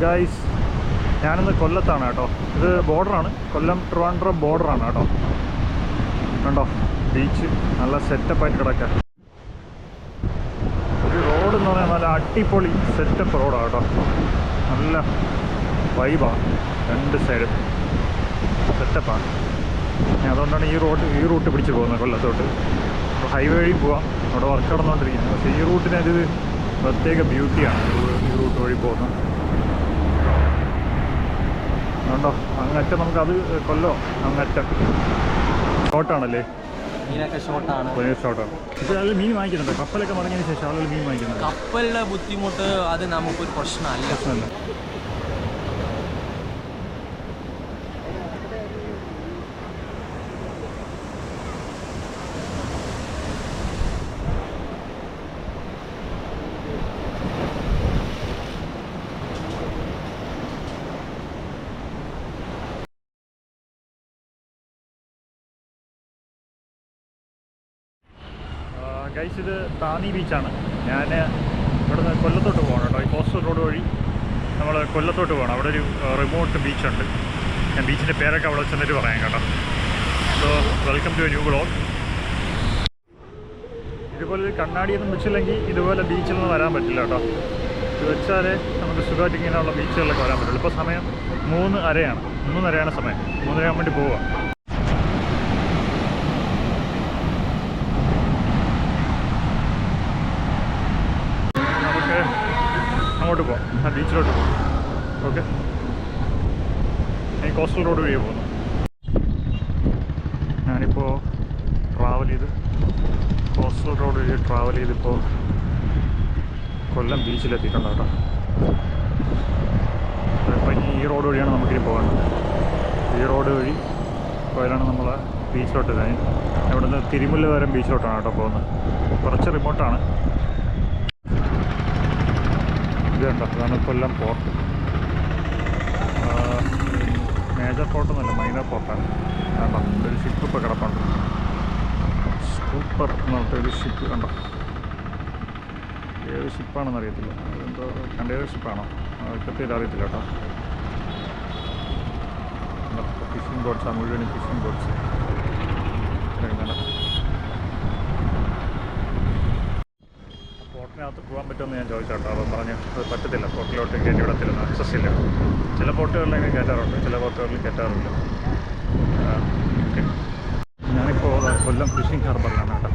Guys, ഞാനിന്ന് കൊല്ലത്താണ് കേട്ടോ. ഇത് ബോർഡറാണ്, കൊല്ലം ട്രിവാൻഡ്രം ബോർഡറാണ് കേട്ടോ. കണ്ടോ ബീച്ച് നല്ല സെറ്റപ്പായിട്ട് കിടക്കുക. ഒരു റോഡ് എന്ന് പറഞ്ഞാൽ നല്ല അടിപൊളി സെറ്റപ്പ് റോഡാണ് കേട്ടോ. നല്ല വൈബാണ്, രണ്ട് സൈഡും സെറ്റപ്പാണ്. അതുകൊണ്ടാണ് ഈ റൂട്ട് പിടിച്ച് പോകുന്നത് കൊല്ലത്തോട്ട്. ഹൈവേ വഴി പോവാം, അവിടെ വർക്ക് നടന്നുകൊണ്ടിരിക്കുന്നത്. പക്ഷേ ഈ റൂട്ടിനൊരു പ്രത്യേക ബ്യൂട്ടിയാണ് ഈ റൂട്ട് വഴി പോകുന്നത്. അതുകൊണ്ടോ അങ്ങറ്റം നമുക്കത് കൊല്ലോ അങ്ങറ്റം ഷോർട്ടാണല്ലേ? മീനൊക്കെ ഷോർട്ടാണ്. പക്ഷേ അതിൽ മീൻ വാങ്ങിക്കുന്നുണ്ട്. കപ്പലൊക്കെ മറിഞ്ഞതിന് ശേഷം ആളുകൾ മീൻ വാങ്ങിക്കുന്നുണ്ട്. കപ്പലിൻ്റെ ബുദ്ധിമുട്ട് അത് നമുക്കൊരു പ്രശ്നമല്ല. ഗൈസ്, ഇത് താന്നി ബീച്ചാണ്. ഞാൻ ഇവിടുന്ന് കൊല്ലത്തോട്ട് പോകണം കേട്ടോ. ഈ കോസ്റ്റൽ റോഡ് വഴി നമ്മൾ കൊല്ലത്തോട്ട് പോകണം. അവിടെ ഒരു റിമോട്ട് ബീച്ചുണ്ട്. ഞാൻ ബീച്ചിൻ്റെ പേരൊക്കെ അവിടെ ചെന്നിട്ട് പറയാം കേട്ടോ. So welcome to a new vlog. ഇതുപോലെ കണ്ണാടിയൊന്നും വെച്ചില്ലെങ്കിൽ ഇതുപോലെ ബീച്ചിൽ നിന്ന് വരാൻ പറ്റില്ല കേട്ടോ. ഇത് വെച്ചാലേ നമുക്ക് സുഖമായിട്ട് ഇങ്ങനെയുള്ള ബീച്ചുകളിലൊക്കെ വരാൻ പറ്റുള്ളൂ. ഇപ്പോൾ സമയം 3:30 സമയം. 3:30 വേണ്ടി പോവുക. അങ്ങോട്ട് പോകാം, ആ ബീച്ചിലോട്ട് പോകാം. ഓക്കെ, ഈ കോസ്റ്റൽ റോഡ് വഴിയാണ് പോകുന്നത്. ഞാനിപ്പോൾ കോസ്റ്റൽ റോഡ് വഴി ട്രാവൽ ചെയ്തിപ്പോൾ കൊല്ലം ബീച്ചിലെത്തിയിട്ടുണ്ട് കേട്ടോ. അപ്പോൾ ഈ റോഡ് വഴിയാണ് നമുക്കിനി പോകേണ്ടത്. ഈ റോഡ് വഴി പോയാലാണ് നമ്മൾ ബീച്ചിലോട്ട് കഴിഞ്ഞ് ഇവിടുന്ന് തിരുമുല്ലവാരം ബീച്ചിലോട്ടാണ് കേട്ടോ പോകുന്നത്. കുറച്ച് റിമോട്ടാണ്. ഇത് കണ്ടോ, അതാണ് കൊല്ലം പോർട്ട്. മേജർ പോർട്ടൊന്നുമല്ല, മൈനർ പോർട്ടാണ്. കണ്ടോ, ഒരു ഷിപ്പ് ഇപ്പോൾ കിടപ്പുണ്ട്. സൂപ്പർ എന്ന് പറഞ്ഞിട്ടൊരു ഷിപ്പ് കണ്ടോ. ഏത് ഷിപ്പാണെന്ന് അറിയത്തില്ല, എന്തോ കണ്ടെയ്നർ ഷിപ്പാണോ കൃത്യത്തിൽ അറിയത്തില്ല കേട്ടോ. ഫിഷിംഗ് ബോട്ട്സാണ്, മുഴുവനും ഫിഷിംഗ് ബോട്ട്സ്. പോർട്ടിനകത്ത് പോകാൻ പറ്റുമെന്ന് ഞാൻ ചോദിച്ചോട്ടോ. അപ്പം പറഞ്ഞു അത് പറ്റത്തില്ല, പോർട്ടിലോട്ട് കയറ്റി വിടത്തില്ലെന്ന്, ആക്സസ് ഇല്ല. ചില പോർട്ടുകളിലൊക്കെ കയറ്റാറുണ്ട്, ചില പോർട്ടുകളിൽ കയറ്റാറില്ല. ഓക്കെ, ഞാനിപ്പോൾ കൊല്ലം ഫിഷിംഗ് ഹാർബറിലാണ് കേട്ടോ.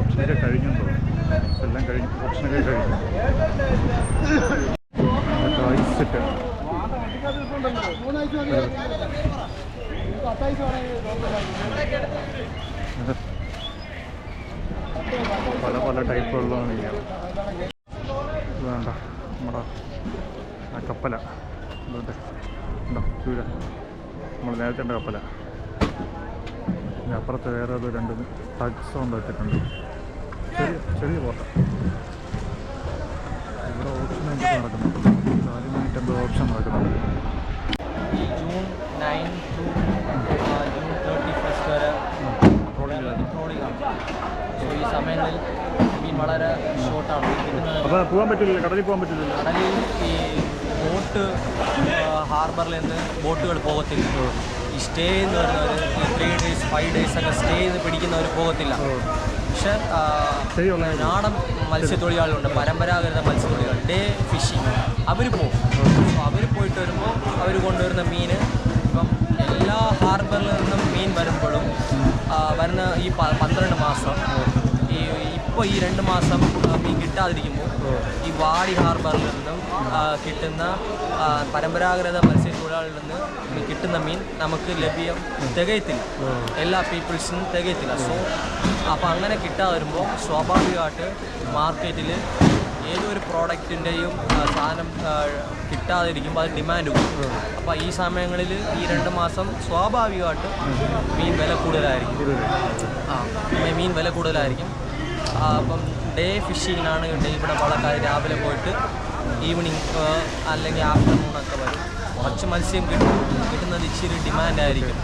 ഓപ്ഷനൊക്കെ കഴിഞ്ഞെന്ന് തോന്നുന്നു, എല്ലാം കഴിഞ്ഞു. ഓപ്ഷനൊക്കെ കഴിഞ്ഞു. ഐസിട്ട് പല ടൈപ്പുകളിലാണ് ചെയ്യാറ്. വേണ്ട നമ്മുടെ ആ കപ്പല ഇതുണ്ട്, ഉണ്ടോ ചൂര, നമ്മൾ നേരത്തെ ഉണ്ട് കപ്പല. അപ്പുറത്ത് വേറെ അത് രണ്ട് ടച്ച് കൊണ്ട് വെച്ചിട്ടുണ്ട്. ചെറിയ പോട്ട. ഇവിടെ ഓപ്ഷൻ എന്തൊക്കെ നടക്കുന്നുണ്ട്, കാര്യമായിട്ട് എന്തോ ഓപ്ഷൻ നടക്കുന്നുണ്ട്. ജൂൺ 9 to ജൂൺ 31 വരെ ട്രോളിംഗാണ്. സോ ഈ സമയങ്ങളിൽ മീൻ വളരെ ഷോർട്ടാണ്. അപ്പോൾ പോകാൻ പറ്റില്ല, കടലിൽ പോകാൻ പറ്റില്ല. കടലിൽ ഈ ബോട്ട് ഹാർബറിൽ നിന്ന് ബോട്ടുകൾ പോകത്തില്ല. ഈ സ്റ്റേ എന്ന് പറയുന്നവർ ഈ 3 days 5 days ഒക്കെ സ്റ്റേ ചെയ്ത് പിടിക്കുന്നവർ പോകത്തില്ല. പക്ഷെ നാടൻ മത്സ്യത്തൊഴിലാളികളുണ്ട്, പരമ്പരാഗത മത്സ്യത്തൊഴിലാളികൾ, ഡേ ഫിഷിങ്, അവർ പോകും. സോ അവർ പോയിട്ട് വരുമ്പോൾ അവർ കൊണ്ടുവരുന്ന മീൻ ഇപ്പം എല്ലാ ഹാർബറിൽ നിന്നും മീൻ വരുമ്പോഴും വരുന്ന ഈ 12 മാസം ഇപ്പോൾ ഈ 2 മാസം മീൻ കിട്ടാതിരിക്കുമ്പോൾ ഈ വാടി ഹാർബറിൽ നിന്നും കിട്ടുന്ന പരമ്പരാഗത മത്സ്യത്തൊഴിലാളികളിൽ നിന്ന് കിട്ടുന്ന മീൻ നമുക്ക് ലഭ്യം തികയത്തില്ല, എല്ലാ പീപ്പിൾസിനും തികയത്തില്ല. സോ അപ്പോൾ അങ്ങനെ കിട്ടാതെ വരുമ്പോൾ സ്വാഭാവികമായിട്ട് മാർക്കറ്റിൽ ഏതൊരു പ്രോഡക്റ്റിൻ്റെയും സാധനം കിട്ടാതിരിക്കുമ്പോൾ അത് ഡിമാൻഡ് കൂടും. അപ്പോൾ ഈ സമയങ്ങളിൽ ഈ 2 മാസം സ്വാഭാവികമായിട്ട് മീൻ വില കൂടുതലായിരിക്കും. അപ്പം ഡേ ഫിഷിങ്ങിനാണ് ഇവിടെ വളക്കാർ രാവിലെ പോയിട്ട് ഈവനിങ് അല്ലെങ്കിൽ ആഫ്റ്റർനൂണൊക്കെ വരും. കുറച്ച് മത്സ്യം കിട്ടുന്നത് ഇച്ചിരി ഡിമാൻഡായിരിക്കും.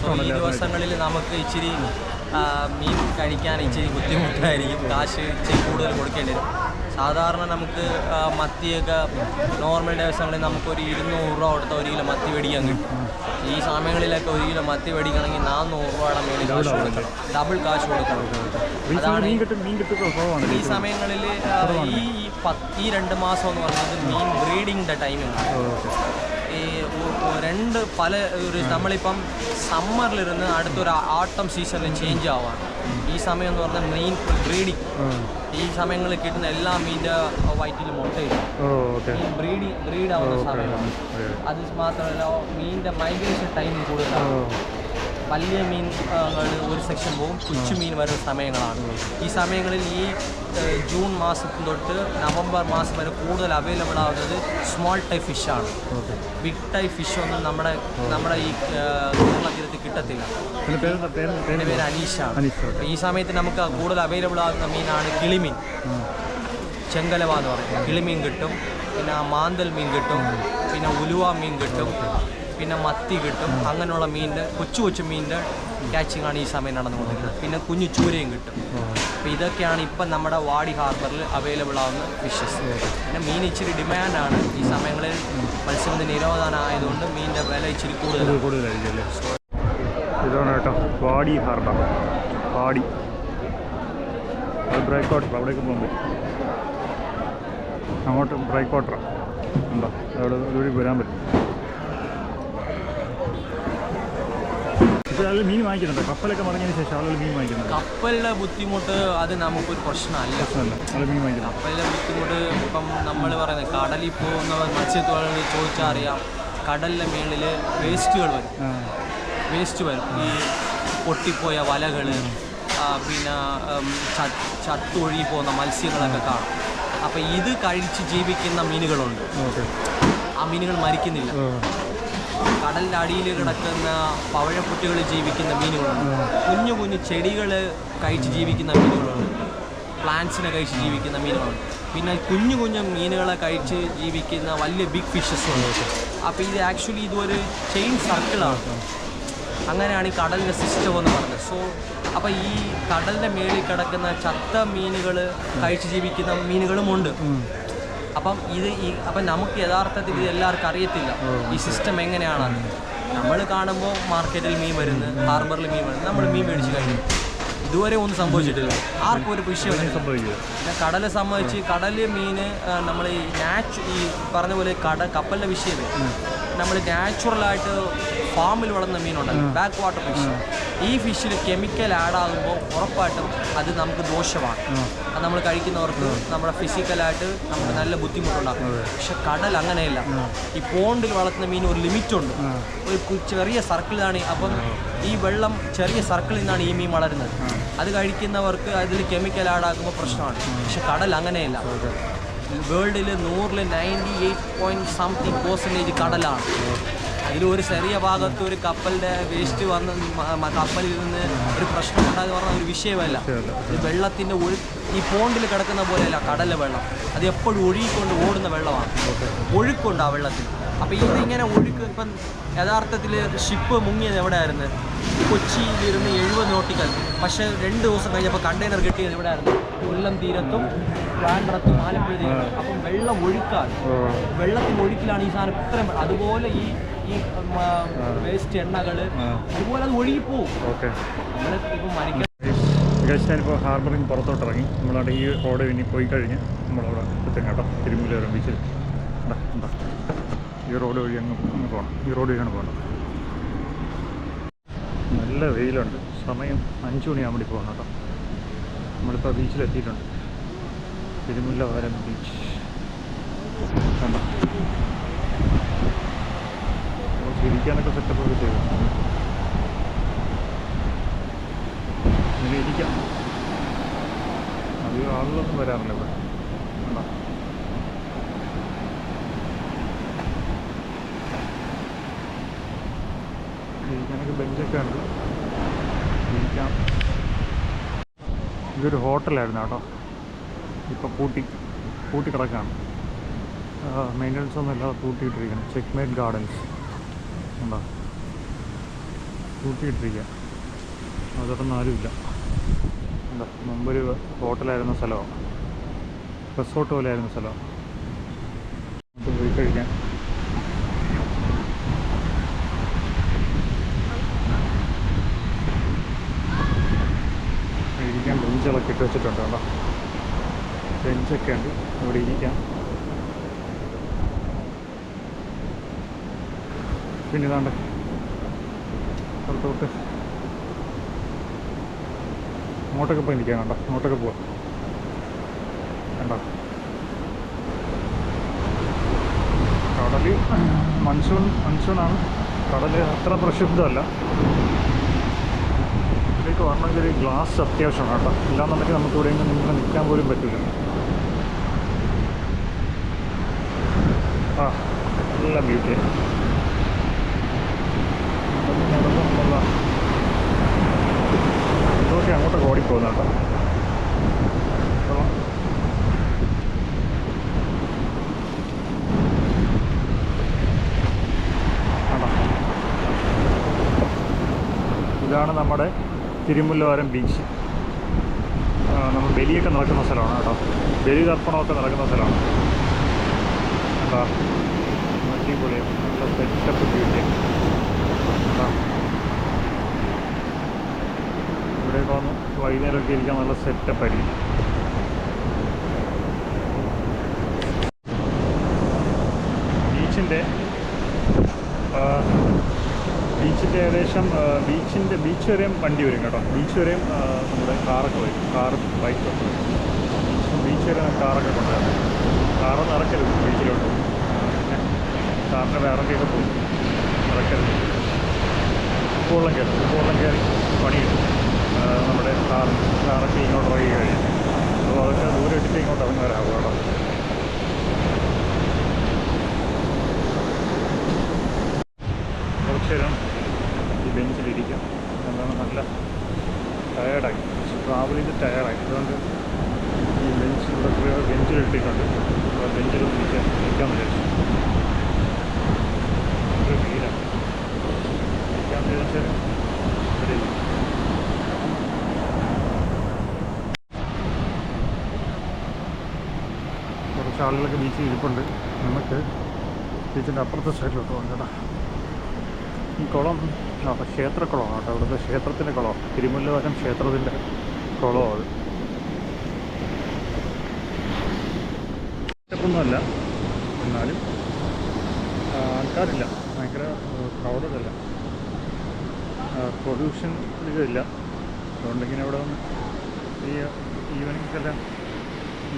സോ ഈ ദിവസങ്ങളിൽ നമുക്ക് ഇച്ചിരി മീൻ കഴിക്കാൻ ഇച്ചിരി ബുദ്ധിമുട്ടായിരിക്കും, കാശ് ഇച്ചിരി കൂടുതൽ കൊടുക്കേണ്ടി വരും. സാധാരണ നമുക്ക് മത്തിയൊക്കെ നോർമൽ ദിവസങ്ങളിൽ നമുക്കൊരു 200 രൂപ കൊടുത്ത 1 കിലോ മത്തി മേടിക്കാൻ കിട്ടും. ഈ സമയങ്ങളിലൊക്കെ 1 കിലോ മത്തി മേടിക്കണമെങ്കിൽ 400 രൂപയുടെ മേളിൽ കാശ് കൊടുക്കണം, ഡബിൾ കാശ് കൊടുക്കണം. അതാണ് ഈ സമയങ്ങളിൽ ഈ 2 മാസം എന്ന് പറയുന്നത് മീൻ ബ്രീഡിങ്ങിൻ്റെ ടൈമിലാണ്. ഈ നമ്മളിപ്പം സമ്മറിലിരുന്ന് അടുത്തൊരു ആട്ടം സീസണിൽ ചേഞ്ച് ആവാണ്. ഈ സമയം എന്ന് പറഞ്ഞാൽ മീൻ ബ്രീഡിങ്. ഈ സമയങ്ങളിൽ കിട്ടുന്ന എല്ലാ മീനിൻ്റെ വയറ്റിൽ മുട്ടയില്ല. മീൻ ബ്രീഡ് ആവുന്ന സമയമാണ്. അത് മാത്രമല്ല മീനിൻ്റെ മൈഗ്രേഷൻ ടൈം കൂടുതലാണ്. വലിയ മീൻ ഒരു സെക്ഷൻ പോകും, കൊച്ചു മീൻ വരുന്ന സമയങ്ങളാണ്. ഈ സമയങ്ങളിൽ ഈ ജൂൺ മാസത്തിൽ തൊട്ട് നവംബർ മാസം വരെ കൂടുതൽ അവൈലബിൾ ആവുന്നത് സ്മോൾ ടൈപ്പ് ഫിഷാണ്. ബിഗ് ടൈപ്പ് ഫിഷ് ഒന്നും നമ്മുടെ ഈ കേരള തീരത്ത് കിട്ടത്തില്ല. എൻ്റെ പേര് അനീഷാണ്. ഈ സമയത്ത് നമുക്ക് കൂടുതൽ അവൈലബിൾ ആകുന്ന മീനാണ് കിളിമീൻ, ചെങ്കലവ എന്ന് പറയും. കിളിമീൻ കിട്ടും, പിന്നെ മാന്തൽ മീൻ കിട്ടും, പിന്നെ ഉലുവ മീൻ കിട്ടും, പിന്നെ മത്തി കിട്ടും. അങ്ങനെയുള്ള മീനിൻ്റെ കൊച്ചു മീനിൻ്റെ ക്യാച്ചിങ് ആണ് ഈ സമയം നടന്നുകൊണ്ടിരിക്കുന്നത്. പിന്നെ കുഞ്ഞു ചൂരയും കിട്ടും. അപ്പോൾ ഇതൊക്കെയാണ് ഇപ്പം നമ്മുടെ വാടി ഹാർബറിൽ അവൈലബിൾ ആവുന്ന ഫിഷസ്. പിന്നെ മീൻ ഇച്ചിരി ഡിമാൻഡാണ് ഈ സമയങ്ങളിൽ. മത്സ്യബന്ധന നിരോധനം ആയതുകൊണ്ട് മീനിൻ്റെ വില ഇച്ചിരി കൂടുതലായിരിക്കും. ഇതാണ് കേട്ടോ വാടി ഹാർബർ. വാടി ബ്രേക്ക് വാട്ടർ, അവിടേക്ക് പോകാൻ പറ്റും. അങ്ങോട്ട് ബ്രേക്ക് വാട്ടറാണ് ഉണ്ടോ, അവിടെ ഒരു വരാൻ പറ്റും. ആളുകൾ മീൻ വാങ്ങിക്കുന്നുണ്ട്. കപ്പലൊക്കെ മടങ്ങിയതിന് ശേഷം ആളുകൾ മീൻ വാങ്ങിക്കുന്നുണ്ട്. കപ്പലിലെ ബുദ്ധിമുട്ട് അത് നമുക്കൊരു പ്രശ്നമല്ല. മീൻ വാങ്ങിക്കുന്നത് കപ്പലിലെ ബുദ്ധിമുട്ട് ഇപ്പം നമ്മൾ പറയുന്നത് കടലിൽ പോകുന്ന മത്സ്യത്തൊഴിലാളികൾ ചോദിച്ചാൽ അറിയാം. കടലിലെ മേളിൽ വേസ്റ്റുകൾ വരും. ഈ പൊട്ടിപ്പോയ വലകൾ, പിന്നെ ചത്തൊഴുകി പോകുന്ന മത്സ്യങ്ങളൊക്കെ കാണും. അപ്പോൾ ഇത് കഴിച്ച് ജീവിക്കുന്ന മീനുകളുണ്ട്. ആ മീനുകൾ മരിക്കുന്നില്ല. കടലിൻ്റെ അടിയിൽ കിടക്കുന്ന പവഴക്കുട്ടികൾ ജീവിക്കുന്ന മീനുകളുണ്ട്. കുഞ്ഞു ചെടികൾ കഴിച്ച് ജീവിക്കുന്ന മീനുകളുണ്ട്. പ്ലാന്റ്സിനെ കഴിച്ച് ജീവിക്കുന്ന മീനുകളുണ്ട്. പിന്നെ കുഞ്ഞു മീനുകളെ കഴിച്ച് ജീവിക്കുന്ന വലിയ ബിഗ് ഫിഷസ് ഉണ്ട്. അപ്പോൾ ഇത് ആക്ച്വലി ഇതൊരു ചെയിൻ സർക്കിളാണ്. അങ്ങനെയാണ് ഈ കടലിൻ്റെ സിസ്റ്റം എന്ന് പറഞ്ഞത്. സോ അപ്പോൾ ഈ കടലിൻ്റെ മേളിൽ കിടക്കുന്ന ചത്ത മീനുകൾ കഴിച്ച് ജീവിക്കുന്ന മീനുകളുമുണ്ട്. അപ്പം നമുക്ക് യഥാർത്ഥത്തിൽ ഇത് എല്ലാവർക്കും അറിയത്തില്ല ഈ സിസ്റ്റം എങ്ങനെയാണെന്ന്. നമ്മൾ കാണുമ്പോൾ മാർക്കറ്റിൽ മീൻ വരുന്നു, ഹാർബറിൽ മീൻ വരുന്നു, നമ്മൾ മീൻ മേടിച്ച് കഴിയും. ഇതുവരെ ഒന്നും സംഭവിച്ചിട്ടില്ല. ആർക്കും ഒരു വിഷയം സംഭവിക്കില്ല. പിന്നെ കടലെ സംബന്ധിച്ച് കടലിലെ മീൻ നമ്മൾ ഈ പറഞ്ഞ പോലെ കപ്പലിൻ്റെ വിഷയം നമ്മൾ നാച്ചുറലായിട്ട് ഫാമിൽ വളർന്ന മീനുണ്ടല്ലോ, ബാക്ക് വാട്ടർ ഫിഷ്. ഈ ഫിഷിൽ കെമിക്കൽ ആഡ് ആകുമ്പോൾ ഉറപ്പായിട്ടും അത് നമുക്ക് ദോഷമാണ്. അത് നമ്മൾ കഴിക്കുന്നവർക്ക് നമ്മുടെ ഫിസിക്കലായിട്ട് നമുക്ക് നല്ല ബുദ്ധിമുട്ടുണ്ടാകും. പക്ഷെ കടൽ അങ്ങനെയല്ല. ഈ പോണ്ടിൽ വളർത്തുന്ന മീൻ ഒരു ലിമിറ്റുണ്ട്. ഒരു ചെറിയ സർക്കിളിലാണ്. അപ്പം ഈ വെള്ളം ചെറിയ സർക്കിളിൽ നിന്നാണ് ഈ മീൻ വളരുന്നത്. അത് കഴിക്കുന്നവർക്ക് അതിൽ കെമിക്കൽ ആഡ് ആകുമ്പോൾ പ്രശ്നമാണ്. പക്ഷെ കടൽ അങ്ങനെയല്ല. വേൾഡിൽ 100-ൽ 98.something% കടലാണ്. അതിലൊരു ചെറിയ ഭാഗത്ത് ഒരു കപ്പലിൻ്റെ വേസ്റ്റ് വന്ന് കപ്പലിൽ നിന്ന് ഒരു പ്രശ്നം ഉണ്ടാകുക പറഞ്ഞാൽ ഒരു വിഷയമല്ല. വെള്ളത്തിൻ്റെ ഈ പോണ്ടിൽ കിടക്കുന്ന പോലെയല്ല കടലിലെ വെള്ളം. അത് എപ്പോഴും ഒഴുകിക്കൊണ്ട് ഓടുന്ന വെള്ളമാണ്. ഒഴുക്കുണ്ട് ആ വെള്ളത്തിൽ. അപ്പോൾ ഇതിങ്ങനെ ഒഴുക്ക് ഇപ്പം യഥാർത്ഥത്തിൽ ഷിപ്പ് മുങ്ങിയത് എവിടെയായിരുന്നു? കൊച്ചിയിലിരുന്ന് 70 നോട്ടിക്കൽ. പക്ഷേ 2 ദിവസം കഴിഞ്ഞപ്പോൾ കണ്ടെയ്നർ കിട്ടിയത് എവിടെയായിരുന്നു? കൊല്ലം തീരത്തും ട്രിവാൻഡ്രത്തും ആലപ്പുഴ തീരത്തും. അപ്പം വെള്ളം ഒഴുക്കാണ്. വെള്ളത്തിൻ്റെ ഒഴുക്കിലാണ് ഈ സാധനം ഇത്രയും. അതുപോലെ ഈ വേസ്റ്റ് എണ്ണകൾ അതുപോലെ അത് ഒഴുകിപ്പോവും. നമ്മൾ ഇപ്പം മരിക്കാൻ ഞാനിപ്പോൾ ഹാർബറിൽ നിന്ന് പുറത്തോട്ടിറങ്ങി. നമ്മളവിടെ ഈ റോഡ് ഇനി പോയി കഴിഞ്ഞ് നമ്മളവിടെ എത്തും കേട്ടോ. തിരുമൂലവരം ബീച്ചിൽ എന്താ ഈ റോഡ് വഴി അങ്ങ് പോകണം. ഈ റോഡ് വഴിയാണ് പോകണം. നല്ല വെയിലുണ്ട്. സമയം 5 മണിയാകുമ്പോൾ വേണ്ടി പോകണം കേട്ടോ. നമ്മളിപ്പോൾ ബീച്ചിലെത്തിയിട്ടുണ്ട്. തിരുമുല്ലവാരം ബീച്ച് കണ്ടോ. ഇരിക്കാനൊക്കെ സെറ്റപ്പൊക്കെ ചെയ്തു. ഇങ്ങനെ ഇരിക്കാം. അധികം ആളുകളൊന്നും വരാറില്ല ഇവിടെ. കണ്ടോ ഇരിക്കാനൊക്കെ ബെഞ്ചൊക്കെ ഉണ്ട്. ഇരിക്കാം. ഇതൊരു ഹോട്ടലായിരുന്നു കേട്ടോ. ഇപ്പോൾ പൂട്ടി കിടക്കുകയാണ്. മെയിൻ്റനൻസ് ഒന്നും ഇല്ലാതെ പൂട്ടിയിട്ടിരിക്കണം. ചെക്ക്മേറ്റ് ഗാർഡൻസ് ഉണ്ടോ, പൂട്ടിയിട്ടിരിക്കുക. അതോടൊന്നും ആരുമില്ല. എന്താ മുമ്പൊരു ഹോട്ടലായിരുന്ന സ്ഥലമാണ്. റിസോർട്ട് പോലെ ആയിരുന്നു സ്ഥലം. അത് പോയി കഴിക്കാൻ. ഇരിക്കാൻ ബെഞ്ചുകളൊക്കെ ഇട്ട് വെച്ചിട്ടുണ്ട് കേട്ടോ. ബെഞ്ചൊക്കെ ഉണ്ട്, ഇവിടെ ഇരിക്കാം. പിന്നെ ഇതാണ്ട് പുറത്തോട്ട് അങ്ങോട്ടൊക്കെ പോയി നിൽക്കാം. കണ്ടോ, അങ്ങോട്ടൊക്കെ പോവാം. കണ്ടോ, കടൽ മൺസൂണാണ്. കടൽ അത്ര പ്രക്ഷുബ്ധമല്ല. ഇതിലേക്ക് വരണമെങ്കിൽ ഒരു ഗ്ലാസ് അത്യാവശ്യമാണ് കേട്ടോ. ഇല്ലാന്നുണ്ടെങ്കിൽ നമുക്ക് ഇവിടെ നിന്ന് നിൽക്കാൻ പോലും പറ്റില്ല. ആ, നല്ല ബ്യൂട്ടി. നടന്നുള്ള ഇതൊക്കെ അങ്ങോട്ടൊക്കെ ഓടിപ്പോകുന്ന കേട്ടോ. ഇതാണ് നമ്മുടെ തിരുമുല്ലവാരം ബീച്ച്. നമ്മൾ ബലിയൊക്കെ നടക്കുന്ന സ്ഥലമാണ് കേട്ടോ. ബലി തർപ്പണമൊക്കെ നടക്കുന്ന സ്ഥലമാണ് കേട്ടോ. അടിപൊളിയാണ്, നല്ല സെറ്റപ്പ് ബ്യൂട്ടി. ഇവിടെയൊക്കെ വന്ന് വൈകുന്നേരമൊക്കെ ഇരിക്കാൻ നല്ല സെറ്റപ്പായിരിക്കും. ബീച്ചിൻ്റെ ഏകദേശം ബീച്ച് വരെയും വണ്ടി വരും കേട്ടോ. ബീച്ച് വരെയും നമ്മുടെ കാറൊക്കെ വരും, കാറും ബൈക്കൊക്കെ വരും. ബീച്ച് വരെ കാറൊക്കെ കൊണ്ടുവരാം. കാറൊന്നും ഇറക്കരുത് ബീച്ചിലോട്ട്, കാറിൻ്റെ വേറൊക്കെയൊക്കെ പോകും, ഇറക്കരുത്. ഉപ്പുവെള്ളം കയറി പണിയും നമ്മുടെ കാറൊക്കെ ഇങ്ങോട്ട് ഇറങ്ങി കഴിയും. അപ്പോൾ അതൊക്കെ ദൂരെ ഇട്ടിട്ട് ഇങ്ങോട്ട് ഇറങ്ങുന്നവരാകും കേട്ടോ. കുറച്ച് നേരം ഈ ബെഞ്ചിലിരിക്കാം. എന്താണ്, നല്ല ടയേർഡായി, ട്രാവൽ ചെയ്ത് ടയേർഡായി. അതുകൊണ്ട് ഈ ബെഞ്ചിലിട്ടിട്ടുണ്ട്. ബെഞ്ചിലൊന്നും നിൽക്കാമെന്ന് വിചാരിച്ചു. ഒരു വീടാണ് നിൽക്കാമെന്ന് വിചാരിച്ചാൽ ഇവിടെ കുറച്ച് ആളുകളൊക്കെ ബീച്ചിൽ ഇരിപ്പുണ്ട്. നമുക്ക് ബീച്ചിൻ്റെ അപ്പുറത്തെ സൈഡിലോട്ട് പോകാം കേട്ടോ. ഈ കുളം ക്ഷേത്രക്കുളമാണ് കേട്ടോ. ഇവിടുത്തെ ക്ഷേത്രത്തിൻ്റെ കുളം, തിരുമുല്ലവാരം ക്ഷേത്രത്തിൻ്റെ കുളമാണ് അത്. ൊന്നുമല്ല, എന്നാലും ആൾക്കാരില്ല, ഭയങ്കര ക്രൗഡല്ല, പൊല്യൂഷൻ ഇതില്ല. അതുകൊണ്ടിങ്ങനെ അവിടെ വന്ന് ഈ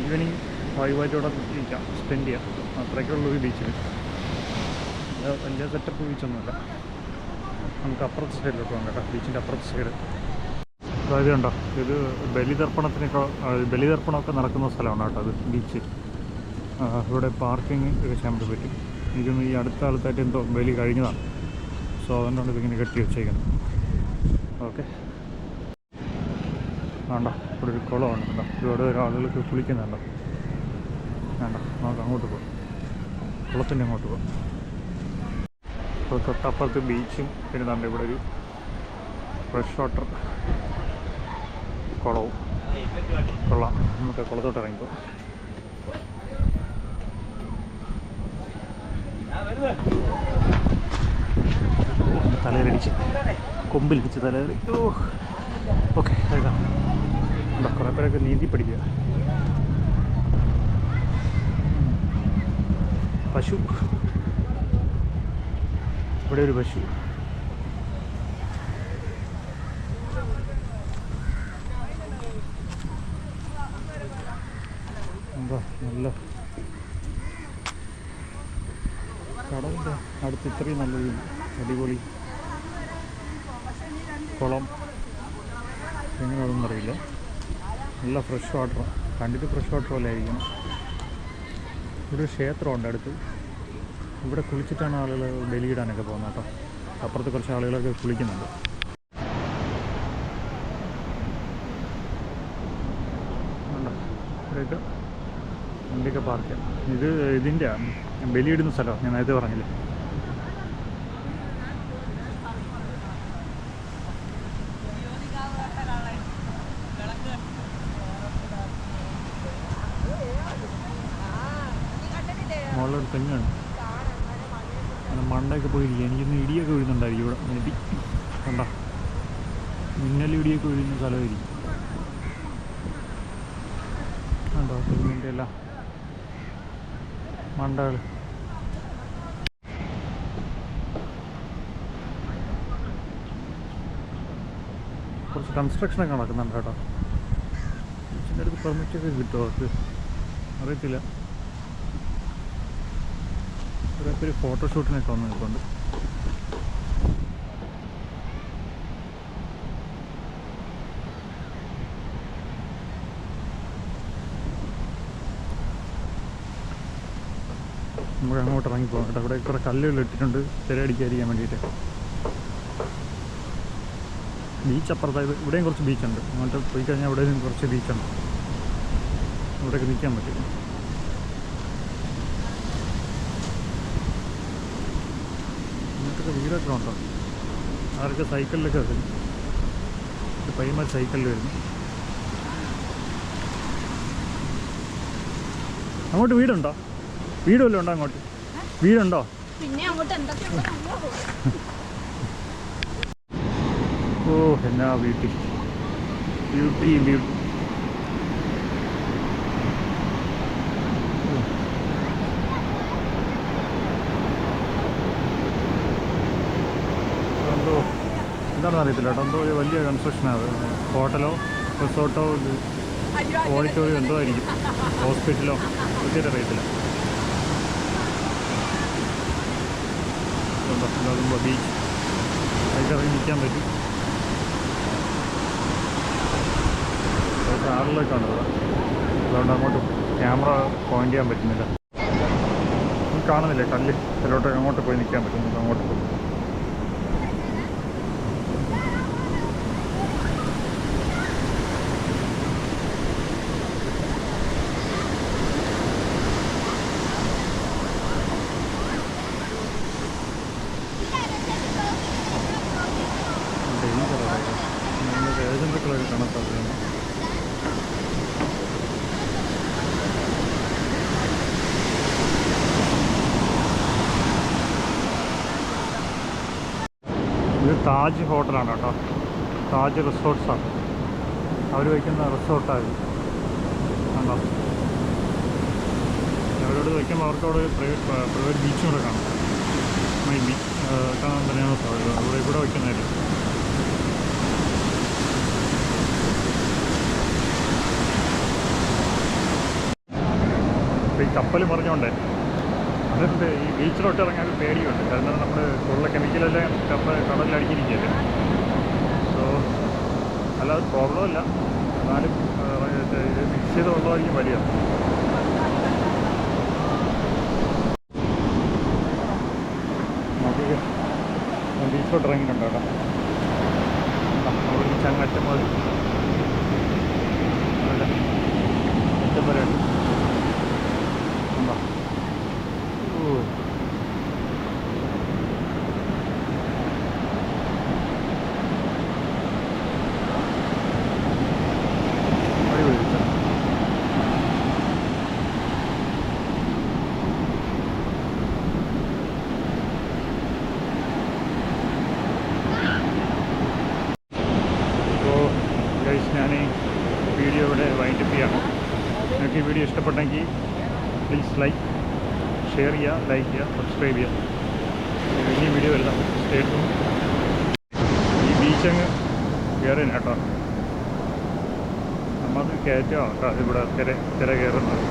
ഈവനിങ് വൈബായിട്ട് ഇവിടെ ഇരിക്കാം, സ്പെൻഡ് ചെയ്യാം. അത്രയ്ക്കുള്ളൂ ഈ ബീച്ചിൽ. വലിയ സെറ്റപ്പ് ബീച്ചൊന്നുമില്ല. നമുക്ക് അപ്പുറത്തെ സൈഡിലോട്ട് പോകാം കേട്ടോ, ബീച്ചിൻ്റെ അപ്പുറത്തെ സൈഡ്. അതായത് കണ്ടോ, ഇത് ബലിതർപ്പണമൊക്കെ നടക്കുന്ന സ്ഥലമാണ് കേട്ടോ അത് ബീച്ച്. ഇവിടെ പാർക്കിങ് ഒക്കെ ചെയ്യാൻ പറ്റും. ഇതൊന്നും ഈ അടുത്ത കാലത്തായിട്ട് എന്തോ ബലി കഴിഞ്ഞതാണ്. സോ അതുകൊണ്ടാണ് ഇതിങ്ങനെ കെട്ടി വെച്ചേക്കുന്നത്. ഓക്കെ, വേണ്ട, ഇവിടെ ഒരു കുളമാണ് കേട്ടോ. ഇവിടെ ആളുകൾക്ക് കുളിക്കുന്നുണ്ടോ. വേണ്ട, നമുക്ക് അങ്ങോട്ട് പോകാം, കുളത്തിൻ്റെ അങ്ങോട്ട് പോകാം. അപ്പോൾ തൊട്ടപ്പുറത്ത് ബീച്ചും പിന്നെ തന്നെ ഇവിടെ ഒരു ഫ്രഷ് വാട്ടർ കുളവും. കൊള്ളാം, നമുക്ക് കുളത്തോട്ട് ഇറങ്ങിപ്പോ. തലയിലടിച്ച്, കൊമ്പിലിടിച്ച് തലയില്. ഓക്കെ, കേൾക്കാം. കുറേ പേരൊക്കെ നീന്തി പഠിക്കുക. പശു, ഇവിടെ ഒരു പശു. എന്താ നല്ല കടലിൻ്റെ അടുത്ത് ഇത്രയും നല്ലൊരു അടിപൊളി കുളം എങ്ങനെയാണെന്ന് അറിയില്ല. നല്ല ഫ്രഷ് വാട്ടർ, കണ്ടിട്ട് ഫ്രഷ് വാട്ടർ പോലെ ആയിരിക്കും. ഇവിടെ ഒരു ക്ഷേത്രമുണ്ട് അടുത്ത്. ഇവിടെ കുളിച്ചിട്ടാണ് ആളുകൾ ബലിയിടാനൊക്കെ പോകുന്നത് കേട്ടോ. അപ്പുറത്ത് കുറച്ച് ആളുകളൊക്കെ കുളിക്കുന്നുണ്ട്. ഇവിടെയൊക്കെ വണ്ടിയൊക്കെ പാർക്ക് ചെയ്യാം. ഇത് ഇതിൻ്റെ ബലിയിടുന്ന സ്ഥലമാണ്, ഞാൻ നേരത്തെ പറഞ്ഞില്ലേ. തെങ്ങാണ്. അങ്ങനെ മണ്ടയൊക്കെ പോയിരിക്കുക. എനിക്കിന്ന് ഇടിയൊക്കെ വീഴുന്നുണ്ടായിരിക്കും ഇവിടെ. ഇടി കണ്ട മിന്നൽ ഇടിയൊക്കെ വീഴുന്ന സ്ഥലമായിരിക്കും. കണ്ടോ തെങ്ങിൻ്റെ എല്ലാം മണ്ടകൾ. കുറച്ച് കൺസ്ട്രക്ഷനൊക്കെ നടക്കുന്നുണ്ട് കേട്ടോ. ഇതിൻ്റെ അടുത്ത് പെർമിറ്റൊക്കെ കിട്ടുമോ അവർക്ക് അറിയത്തില്ല. കുറേ ഫോട്ടോഷൂട്ടിനൊക്കെ വന്ന് നിൽക്കുന്നുണ്ട്. നമുക്ക് അങ്ങോട്ട് ഇറങ്ങിപ്പോകാം കേട്ടോ. ഇവിടെ കുറേ കല്ലുകൾ ഇട്ടിട്ടുണ്ട് തിരയടിക്കാതിരിക്കാൻ വേണ്ടിയിട്ട്. ബീച്ച് അപ്പുറത്തായത്. ഇവിടെയും കുറച്ച് ബീച്ചുണ്ട്. അങ്ങോട്ട് പോയി കഴിഞ്ഞാൽ ഇവിടെയും കുറച്ച് ബീച്ചുണ്ട്. ഇവിടെയൊക്കെ നിൽക്കാൻ പറ്റും. ഇങ്ങോട്ടൊക്കെ വീടൊക്കെ ഉണ്ടോ? ആരൊക്കെ സൈക്കിളിലൊക്കെ വരുന്നു. പയ്യന്മാർ സൈക്കിളിൽ വരുന്നു. അങ്ങോട്ട് വീടുണ്ടോ? വീട് വല്ലതും ഉണ്ടോ അങ്ങോട്ട്? വീടുണ്ടോ? പിന്നെ അങ്ങോട്ട് എന്തൊക്കെയുണ്ടോ? ഓ എന്നാ ബ്യൂട്ടി ബ്യൂട്ടി ബ്യൂട്ടി. എന്തോ എന്താണെന്ന് അറിയത്തില്ല കേട്ടോ. എന്തോ ഒരു വലിയ കൺസ്ട്രക്ഷനാണ്. ഹോട്ടലോ റിസോർട്ടോ ഓഡിറ്റോറിയോ എന്തോ ആയിരിക്കും. ഹോസ്പിറ്റലോ ഒത്തിരി അറിയത്തില്ല. ഇതാകുമ്പോൾ ബീച്ച് അതിലിറങ്ങി നിൽക്കാൻ പറ്റും. ആളിലൊക്കെ ഉണ്ട് ഇവിടെ. അതുകൊണ്ട് അങ്ങോട്ട് ക്യാമറ പോയിൻ്റ് ചെയ്യാൻ പറ്റുന്നില്ല. കാണുന്നില്ലേ കല്ല്? അതിലോട്ട് അങ്ങോട്ട് പോയി നിൽക്കാൻ പറ്റുന്നില്ല. അങ്ങോട്ട് പോയി ഏജൻറ്റുകളൊക്കെ കാണാൻ സാധ്യതയാണ്. ഇത് താജ് ഹോട്ടലാണ് കേട്ടോ. താജ് റിസോർട്ട്സാണ് അവർ വയ്ക്കുന്ന റിസോർട്ടാണ്. കണ്ടോ? അവരോട് വയ്ക്കുമ്പോൾ അവർക്ക് അവിടെ പ്രൈവറ്റ് ബീച്ചും കൂടെ കാണാം. മൈ ബീച്ച് കാണാൻ തന്നെയാണ് സാധ്യത. അവിടെ ഇവിടെ വയ്ക്കുന്നതായിരിക്കും. ഈ കപ്പൽ പറഞ്ഞോണ്ടേ അതിൻ്റെ ഈ ബീച്ചിലോട്ട് ഇറങ്ങാൻ ഒരു പേടിയുണ്ട്. കാരണം നമ്മൾ ഉള്ള കെമിക്കലെല്ലാം കടലിലടിച്ചിരിക്കുകയല്ലേ. സോ അല്ലാതെ പ്രോബ്ലമില്ല. എന്നാലും ഇത് മിക്സ് ചെയ്ത് വെള്ളമായിരിക്കും വലിയ. നമുക്ക് ബീച്ചിലോട്ട് ഇറങ്ങിയിട്ടുണ്ട് കേട്ടോ. അവിടെ ചങ്ങറ്റം മതി അറ്റം വരെ ഉണ്ട്. ഞാൻ വീഡിയോ ഇവിടെ വൈൻഡപ്പ് ചെയ്യാണ്. നിങ്ങൾക്ക് ഈ വീഡിയോ ഇഷ്ടപ്പെട്ടെങ്കിൽ പ്ലീസ് ഷെയർ ചെയ്യുക, ലൈക്ക് ചെയ്യുക, സബ്സ്ക്രൈബ് ചെയ്യുക. ഇനി വീഡിയോ എല്ലാം സ്റ്റേറ്റും ഈ ബീച്ചങ്ങ് കയറി കേട്ടോ. നമ്മൾ കയറ്റമാണ് കേട്ടോ ഇവിടെ തിര കയറുന്നത്.